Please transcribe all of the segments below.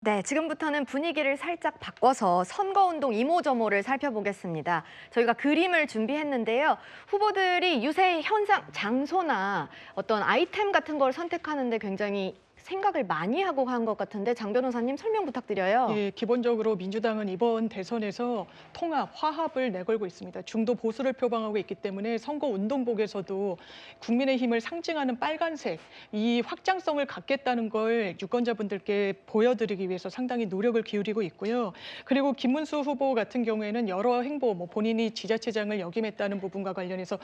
네, 지금부터는 분위기를 살짝 바꿔서 선거운동 이모저모를 살펴보겠습니다. 저희가 그림을 준비했는데요. 후보들이 유세 현상, 장소나 어떤 아이템 같은 걸 선택하는데 굉장히 생각을 많이 하고 한 것 같은데 장 변호사님 설명 부탁드려요. 예, 기본적으로 민주당은 이번 대선에서 통합, 화합을 내걸고 있습니다. 중도 보수를 표방하고 있기 때문에 선거 운동복에서도 국민의힘을 상징하는 빨간색, 이 확장성을 갖겠다는 걸 유권자분들께 보여드리기 위해서 상당히 노력을 기울이고 있고요. 그리고 김문수 후보 같은 경우에는 여러 행보, 본인이 지자체장을 역임했다는 부분과 관련해서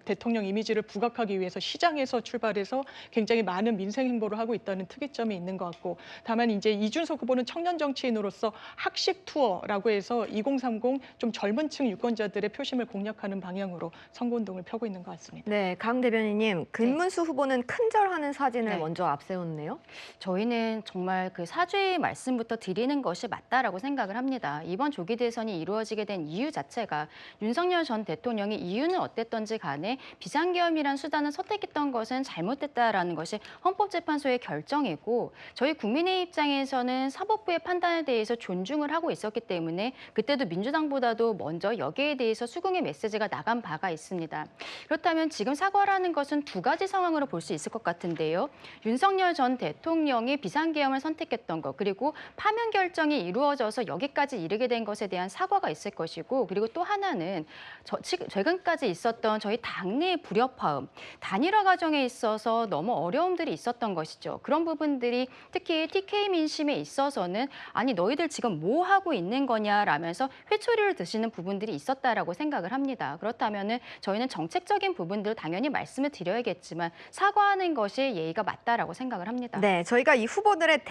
대통령 이미지를 부각하기 위해서 시장에서 출발해서 굉장히 많은 민생 행보를 하고 있다는 특이점이 있는 것 같고, 다만 이제 이준석 후보는 청년 정치인으로서 학식 투어라고 해서 2030 좀 젊은 층 유권자들의 표심을 공략하는 방향으로 선거운동을 펴고 있는 것 같습니다. 네, 강 대변인님, 김문수 후보는 큰절하는 사진을 네. 먼저 앞세웠네요. 저희는 정말 그 사죄의 말씀부터 드리는 것이 맞다라고 생각을 합니다. 이번 조기 대선이 이루어지게 된 이유 자체가 윤석열 전 대통령이 이유는 어땠던지 간에 비상계엄이란 수단을 선택했던 것은 잘못됐다라는 것이 헌법재판소의 결정이고, 저희 국민의 입장에서는 사법부의 판단에 대해서 존중을 하고 있었기 때문에 그때도 민주당보다도 먼저 여기에 대해서 수긍의 메시지가 나간 바가 있습니다. 그렇다면 지금 사과라는 것은 두 가지 상황으로 볼 수 있을 것 같은데요. 윤석열 전 대통령이 비상계엄을 선택했던 것, 그리고 파면 결정이 이루어져서 여기까지 이르게 된 것에 대한 사과가 있을 것이고, 그리고 또 하나는 최근까지 있었던 저희 당내의 불협화음, 단일화 과정에 있어서 너무 어려움들이 있었던 것이죠. 그런 부분들이 특히 TK 민심에 있어서는 아니 너희들 지금 뭐 하고 있는 거냐라면서 회초리를 드시는 부분들이 있었다라고 생각을 합니다. 그렇다면은 저희는 정책적인 부분들 당연히 말씀을 드려야겠지만 사과하는 것이 예의가 맞다라고 생각을 합니다. 네, 저희가 이 후보들의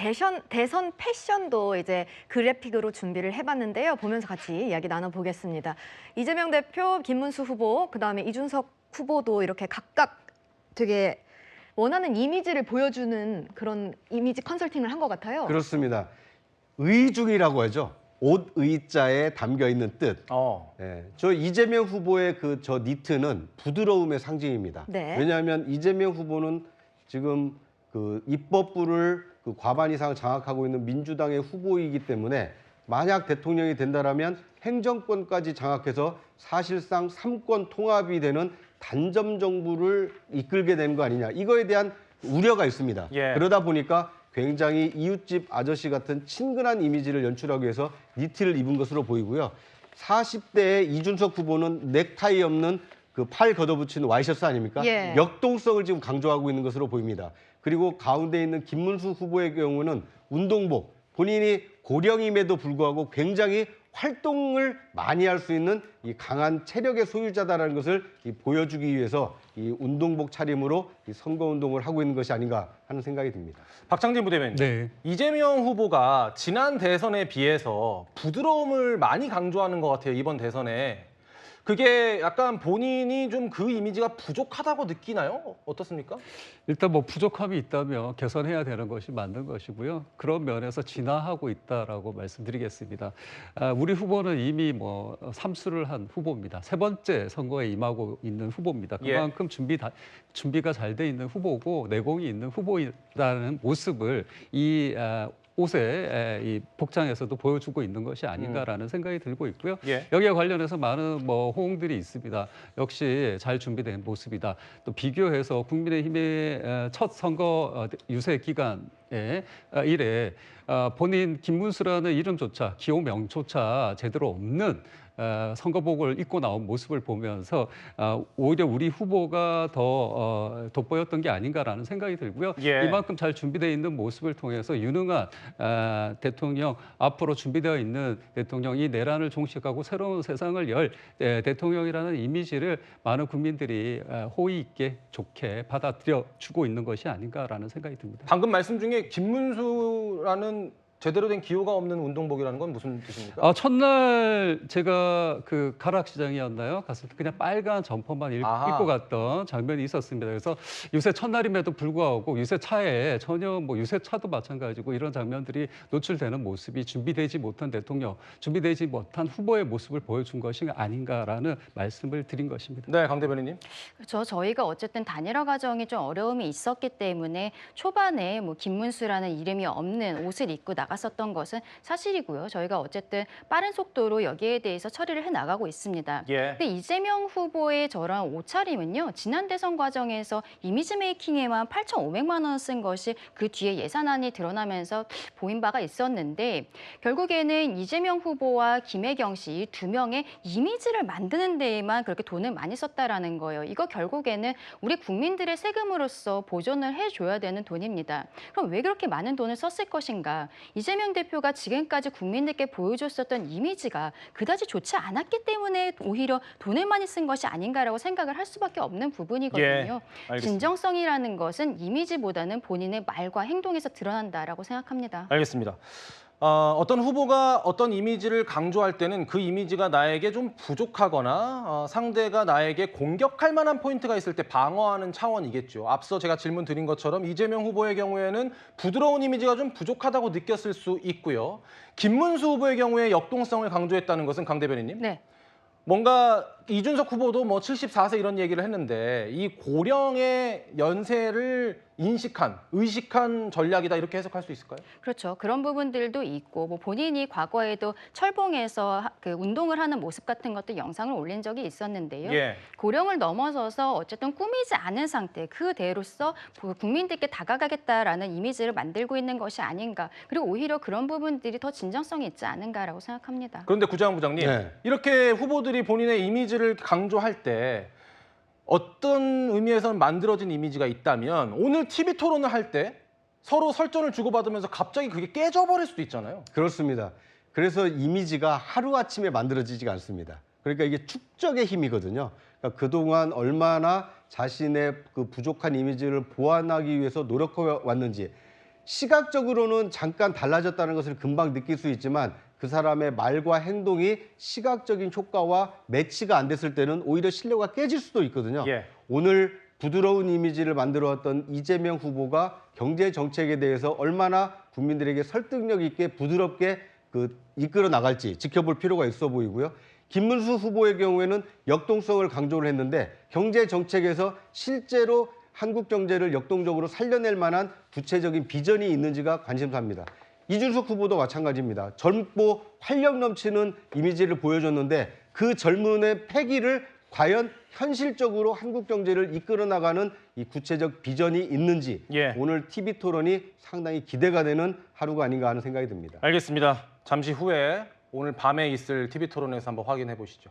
대선 패션도 이제 그래픽으로 준비를 해봤는데요. 보면서 같이 이야기 나눠보겠습니다. 이재명 대표, 김문수 후보, 그다음에 이준석 후보도 이렇게 각각 되게 원하는 이미지를 보여주는 그런 이미지 컨설팅을 한 것 같아요. 그렇습니다. 의중이라고 하죠. 옷 의자에 담겨 있는 뜻. 저 이재명 후보의 저 니트는 부드러움의 상징입니다. 네. 왜냐하면 이재명 후보는 지금 그 입법부를 과반 이상 장악하고 있는 민주당의 후보이기 때문에 만약 대통령이 된다라면 행정권까지 장악해서 사실상 3권 통합이 되는 단점 정부를 이끌게 되는 거 아니냐. 이거에 대한 우려가 있습니다. 예. 그러다 보니까 굉장히 이웃집 아저씨 같은 친근한 이미지를 연출하기 위해서 니트를 입은 것으로 보이고요. 40대의 이준석 후보는 넥타이 없는 그 팔 걷어붙인 와이셔츠 아닙니까? 예. 역동성을 지금 강조하고 있는 것으로 보입니다. 그리고 가운데 있는 김문수 후보의 경우는 운동복, 본인이 고령임에도 불구하고 굉장히 활동을 많이 할 수 있는 이 강한 체력의 소유자다라는 것을 보여주기 위해서 이 운동복 차림으로 이 선거운동을 하고 있는 것이 아닌가 하는 생각이 듭니다. 박창진 부대변인, 네. 이재명 후보가 지난 대선에 비해서 부드러움을 많이 강조하는 것 같아요, 이번 대선에. 그게 약간 본인이 좀 그 이미지가 부족하다고 느끼나요? 어떻습니까? 일단 뭐 부족함이 있다면 개선해야 되는 것이 맞는 것이고요. 그런 면에서 진화하고 있다라고 말씀드리겠습니다. 우리 후보는 이미 뭐 삼수를 한 후보입니다. 세 번째 선거에 임하고 있는 후보입니다. 그만큼 준비가 잘 돼 있는 후보고 내공이 있는 후보라는 모습을 이 옷에 이 복장에서도 보여주고 있는 것이 아닌가라는 생각이 들고 있고요. 예. 여기에 관련해서 많은 뭐 호응들이 있습니다. 역시 잘 준비된 모습이다. 또 비교해서 국민의힘의 첫 선거 유세 기간에 이래 본인 김문수라는 이름조차 기호명조차 제대로 없는 선거복을 입고 나온 모습을 보면서 오히려 우리 후보가 더 돋보였던 게 아닌가라는 생각이 들고요. 예. 이만큼 잘 준비되어 있는 모습을 통해서 유능한 대통령, 앞으로 준비되어 있는 대통령이 내란을 종식하고 새로운 세상을 열 대통령이라는 이미지를 많은 국민들이 호의 있게 좋게 받아들여 주고 있는 것이 아닌가라는 생각이 듭니다. 방금 말씀 중에 김문수라는 제대로 된 기호가 없는 운동복이라는 건 무슨 뜻입니까? 첫날 제가 그 가락시장이었나요? 갔을 때 그냥 빨간 점퍼만 아하. 입고 갔던 장면이 있었습니다. 그래서 유세 첫날임에도 불구하고 유세차에 전혀 뭐 유세차도 마찬가지고 이런 장면들이 노출되는 모습이 준비되지 못한 대통령, 준비되지 못한 후보의 모습을 보여준 것이 아닌가라는 말씀을 드린 것입니다. 네, 강 대변인님. 그렇죠. 저희가 어쨌든 단일화 과정이 좀 어려움이 있었기 때문에 초반에 뭐 김문수라는 이름이 없는 옷을 입고 나갔었던 것은 사실이고요. 저희가 어쨌든 빠른 속도로 여기에 대해서 처리를 해 나가고 있습니다. 예. 근데 이재명 후보의 저런 옷차림은요. 지난 대선 과정에서 이미지 메이킹에만 8,500만 원 쓴 것이 그 뒤에 예산안이 드러나면서 보인 바가 있었는데 결국에는 이재명 후보와 김혜경 씨 이 두 명의 이미지를 만드는 데에만 그렇게 돈을 많이 썼다라는 거예요. 이거 결국에는 우리 국민들의 세금으로서 보존을 해줘야 되는 돈입니다. 그럼 왜 그렇게 많은 돈을 썼을 것인가? 이재명 대표가 지금까지 국민들께 보여줬었던 이미지가 그다지 좋지 않았기 때문에 오히려 돈을 많이 쓴 것이 아닌가라고 생각을 할 수밖에 없는 부분이거든요. 알겠습니다. 진정성이라는 것은 이미지보다는 본인의 말과 행동에서 드러난다라고 생각합니다. 알겠습니다. 어떤 후보가 어떤 이미지를 강조할 때는 그 이미지가 나에게 좀 부족하거나 상대가 나에게 공격할 만한 포인트가 있을 때 방어하는 차원이겠죠. 앞서 제가 질문 드린 것처럼 이재명 후보의 경우에는 부드러운 이미지가 좀 부족하다고 느꼈을 수 있고요. 김문수 후보의 경우에 역동성을 강조했다는 것은 강 대변인님? 네. 뭔가 이준석 후보도 뭐 74세 이런 얘기를 했는데 이 고령의 연세를 의식한 전략이다 이렇게 해석할 수 있을까요? 그렇죠. 그런 부분들도 있고 뭐 본인이 과거에도 철봉에서 그 운동을 하는 모습 같은 것도 영상을 올린 적이 있었는데요. 예. 고령을 넘어서서 어쨌든 꾸미지 않은 상태 그대로서 국민들께 다가가겠다라는 이미지를 만들고 있는 것이 아닌가. 그리고 오히려 그런 부분들이 더 진정성이 있지 않은가라고 생각합니다. 그런데 구자영 부장님, 네. 이렇게 후보들이 본인의 이미지를 강조할 때 어떤 의미에서는 만들어진 이미지가 있다면 오늘 TV 토론을 할 때 서로 설전을 주고받으면서 갑자기 그게 깨져버릴 수도 있잖아요. 그렇습니다. 그래서 이미지가 하루아침에 만들어지지가 않습니다. 그러니까 이게 축적의 힘이거든요. 그러니까 그동안 얼마나 자신의 그 부족한 이미지를 보완하기 위해서 노력해 왔는지 시각적으로는 잠깐 달라졌다는 것을 금방 느낄 수 있지만 그 사람의 말과 행동이 시각적인 효과와 매치가 안 됐을 때는 오히려 신뢰가 깨질 수도 있거든요. 예. 오늘 부드러운 이미지를 만들어왔던 이재명 후보가 경제 정책에 대해서 얼마나 국민들에게 설득력 있게 부드럽게 이끌어 나갈지 지켜볼 필요가 있어 보이고요. 김문수 후보의 경우에는 역동성을 강조를 했는데 경제 정책에서 실제로 한국 경제를 역동적으로 살려낼 만한 구체적인 비전이 있는지가 관심사입니다. 이준석 후보도 마찬가지입니다. 젊고 활력 넘치는 이미지를 보여줬는데 그 젊음의 패기를 과연 현실적으로 한국 경제를 이끌어 나가는 이 구체적 비전이 있는지 예. 오늘 TV 토론이 상당히 기대가 되는 하루가 아닌가 하는 생각이 듭니다. 알겠습니다. 잠시 후에 오늘 밤에 있을 TV 토론에서 한번 확인해 보시죠.